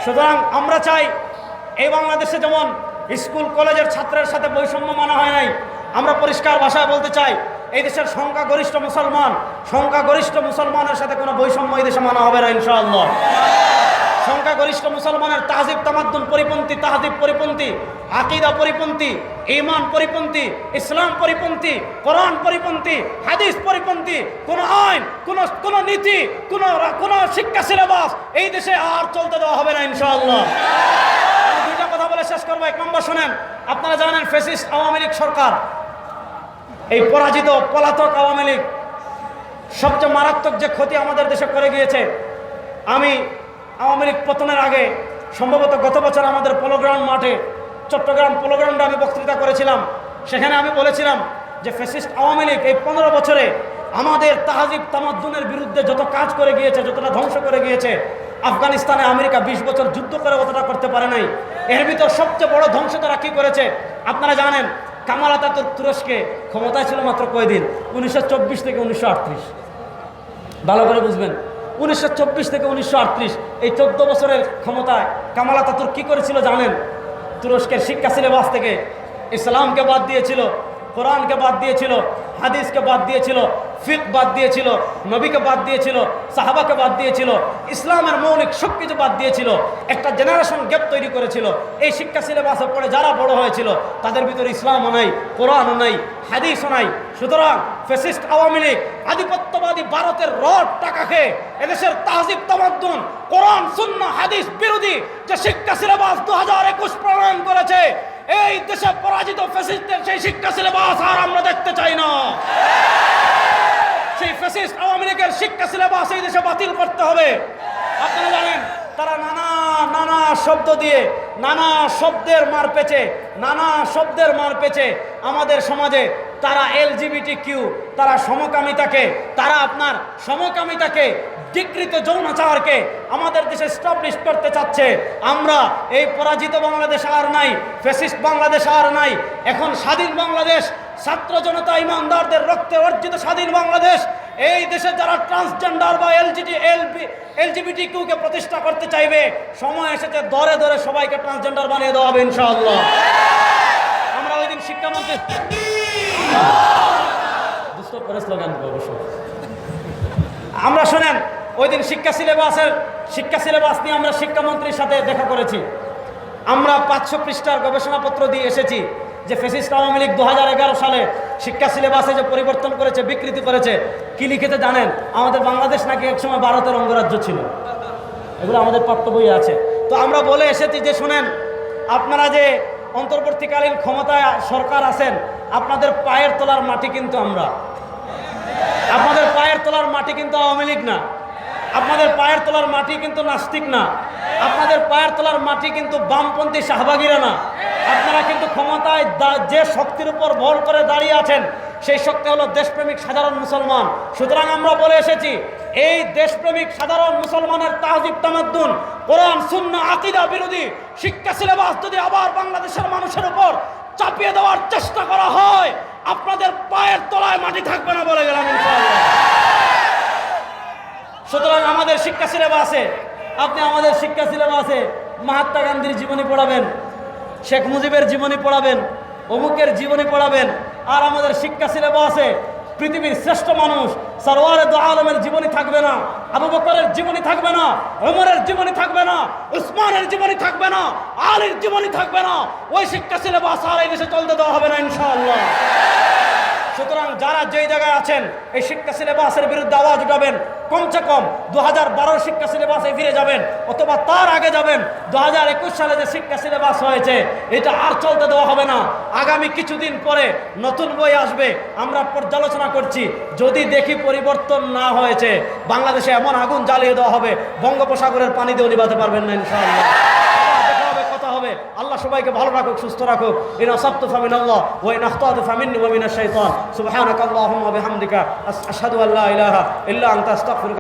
সুতরাং আমরা চাই এই বাংলাদেশে যেমন স্কুল কলেজের ছাত্রের সাথে বৈষম্য মানা হয় নাই, আমরা পরিষ্কার ভাষায় বলতে চাই এই দেশের সংখ্যাগরিষ্ঠ মুসলমানের সাথে কোনো বৈষম্য এই দেশে মানা হবে না ইনশাআল্লাহ। সংখ্যাগরিষ্ঠ মুসলমানের তাহজিব তামাদ্দুন পরিপন্থী, তাহজিব পরিপন্থী, আকীদা পরিপন্থী, ঈমান পরিপন্থী, ইসলাম পরিপন্থী, কোরআন পরিপন্থী, হাদিস পরিপন্থী কোন আইন, কোন নীতি, কোন শিক্ষা সিলেবাস এই দেশে আর চলতে দেওয়া হবে না ইনশাআল্লাহ। আমি দুইটা কথা বলে শেষ করবো। এক নম্বর শুনেন, আপনারা জানেন ফ্যাসিস্ট আওয়ামী লীগ সরকার, এই পরাজিত পলাতক আওয়ামী লীগ সবচেয়ে মারাত্মক যে ক্ষতি আমাদের দেশে করে গিয়েছে। আমি আওয়ামী লীগ পতনের আগে সম্ভবত গত বছর আমাদের পোলোগ্রাউন্ড মাঠে, চট্টগ্রাম পোলোগ্রাউন্ডে আমি বক্তৃতা করেছিলাম। সেখানে আমি বলেছিলাম যে ফ্যাসিস্ট আওয়ামী লীগ এই 15 বছরে আমাদের তাহজিব তামাদ্দুনের বিরুদ্ধে যত কাজ করে গিয়েছে, যতটা ধ্বংস করে গিয়েছে, আফগানিস্তানে আমেরিকা 20 বছর যুদ্ধ করে অতটা করতে পারে নাই। এর ভিতর সবচেয়ে বড় ধ্বংস তারা কী করেছে আপনারা জানেন। কামাল আতাতুর্ক তুরস্কে ক্ষমতায় ছিল মাত্র কয়দিন, 1924 থেকে 1938। ভালো করে বুঝবেন, 1924 থেকে 1938 এই 14 বছরের ক্ষমতায় কামাল আতাতুর্ক কী করেছিল জানেন? তুরস্কের শিক্ষা সিলেবাস থেকে ইসলামকে বাদ দিয়েছিল, কোরআনকে বাদ দিয়েছিল, হাদিসকে বাদ দিয়েছিল, ফিকহ বাদ দিয়েছিল, নবীকে বাদ দিয়েছিল, সাহাবাকে বাদ দিয়েছিল, ইসলামের মৌলিক সব কিছু বাদ দিয়েছিল। একটা জেনারেশন গ্যাপ তৈরি করেছিল। এই শিক্ষা সিলেবাসে পড়ে যারা বড় হয়েছিল তাদের ভিতরে ইসলামও নাই, কোরআনও নাই, হাদিসও নাই। সুতরাং ফ্যাসিস্ট আওয়ামী লীগ আধিপত্যবাদী ভারতের রড টাকা খেয়ে এদেশের তাহজিব তামাদ্দুন, কোরআন সুন্নাহ হাদিস বিরোধী যে শিক্ষা সিলেবাস 2021 প্রণয়ন করেছে, এই দেশে পরাজিত ফ্যাসিস্টদের সেই শিক্ষা সিলেবাস আর আমরা দেখতে চাই না। সেই ফ্যাসিস্ট আওয়ামী লীগের শিক্ষা সিলেবাস এই দেশে বাতিল করতে হবে। আপনারা জানেন তারা নানা শব্দ দিয়ে, নানা শব্দের মার পেচে আমাদের সমাজে তারা LGBTQ, তারা সমকামিতাকে ডিকৃত যৌনাচারকে আমাদের দেশে স্টাবলিশ করতে চাচ্ছে। আমরা এই পরাজিত বাংলাদেশ আর নাই, ফ্যাসিস্ট বাংলাদেশ আর নাই। এখন স্বাধীন বাংলাদেশ, ছাত্র জনতা ইমানদারদের রক্তে অর্জিত স্বাধীন বাংলাদেশ। এই দেশে যারা ট্রান্সজেন্ডার বা LGBTQ কে প্রতিষ্ঠা করতে চাইবে, সময় এসেছে দরে দরে সবাইকে ট্রান্সজেন্ডার বানিয়ে দেওয়া হবে ইনশাআল্লাহ। আমরা ওই দিন শিক্ষামন্ত্রী আমরা শোনেন ওই দিন শিক্ষা সিলেবাস নিয়ে আমরা শিক্ষামন্ত্রীর সাথে দেখা করেছি। আমরা 500 পৃষ্ঠার গবেষণাপত্র দিয়ে এসেছি যে ফ্যাসিস্ট আওয়ামী লীগ 2011 সালে শিক্ষা সিলেবাসে যে পরিবর্তন করেছে, বিকৃতি করেছে, কি লিখেতে জানেন? আমাদের বাংলাদেশ নাকি একসময় ভারতের অঙ্গরাজ্য ছিল। এগুলো আমাদের পাঠ্য বইয়ে আছে। তো আমরা বলে এসেছি যে শোনেন, আপনারা যে অন্তর্বর্তীকালীন ক্ষমতায় সরকার আছেন, আপনাদের পায়ের তলার মাটি কিন্তু আমরা, আপনাদের পায়ের তলার মাটি কিন্তু আওয়ামী লীগ না, আপনাদের পায়ের তলার মাটি কিন্তু নাস্তিক না, আপনাদের পায়ের তলার মাটি কিন্তু বামপন্থী শাহবাগীরা না। আপনারা কিন্তু ক্ষমতায় যে শক্তির উপর ভর করে দাঁড়িয়ে আছেন, সেই শক্তি হলো দেশপ্রেমিক সাধারণ মুসলমান। সুতরাং আমরা বলে এসেছি, এই দেশপ্রেমিক সাধারণ মুসলমানের তাহজিব তামাদ্দুন, কোরআন সুন্নাহ আকীদা বিরোধী শিক্ষা সিলেবাস যদি আবার বাংলাদেশের মানুষের উপর চাপিয়ে দেওয়ার চেষ্টা করা হয়, আপনাদের পায়ের তলায় মাটি থাকবে না বলে গেলাম ইনশাআল্লাহ। সুতরাং আমাদের শিক্ষা সিলেবাসে, আপনি আমাদের শিক্ষা সিলেবাসে মহাত্মা গান্ধীর জীবনী পড়াবেন, শেখ মুজিবের জীবনী পড়াবেন, অমুকের জীবনী পড়াবেন, আর আমাদের শিক্ষা সিলেবাসে পৃথিবীর শ্রেষ্ঠ মানুষ সরওয়ারে দু আলমের জীবনী থাকবে না, আবু বকরের জীবনী থাকবে না, ওমরের জীবনী থাকবে না, উসমানের জীবনী থাকবে না, আলীর জীবনী থাকবে না। ওই শিক্ষা সিলেবাস আর এই দেশে চলতে দেওয়া হবে না ইনশাআল্লাহ। সুতরাং যারা যেই জায়গায় আছেন এই শিক্ষা সিলেবাসের বিরুদ্ধে আওয়াজ উঠাবেন। কমসে কম 2012 শিক্ষা সিলেবাসে ফিরে যাবেন, অথবা তার আগে যাবেন। 2021 সালে যে শিক্ষা সিলেবাস হয়েছে এটা আর চলতে দেওয়া হবে না। আগামী কিছুদিন পরে নতুন বই আসবে, আমরা পর্যালোচনা করছি। যদি দেখি পরিবর্তন না হয়েছে, বাংলাদেশে এমন আগুন জ্বালিয়ে দেওয়া হবে বঙ্গোপসাগরের পানি দিয়েও নিভাতে পারবেন না ইনশাআল্লাহ। হবে। আল্লাহ সবাইকে ভালো রাখুক, সুস্থ রাখুক। ইন আসাবতু ফামিনাল্লাহ ওয়া ইন আখতাতু ফামিন্নি ওয়া মিনাশ শাইতান। সুবহানাকাল্লাহুম্মা ওয়া বিহামদিকা আশহাদু আল্লা ইলাহা ইল্লা আনতা আস্তাগফিরুকা।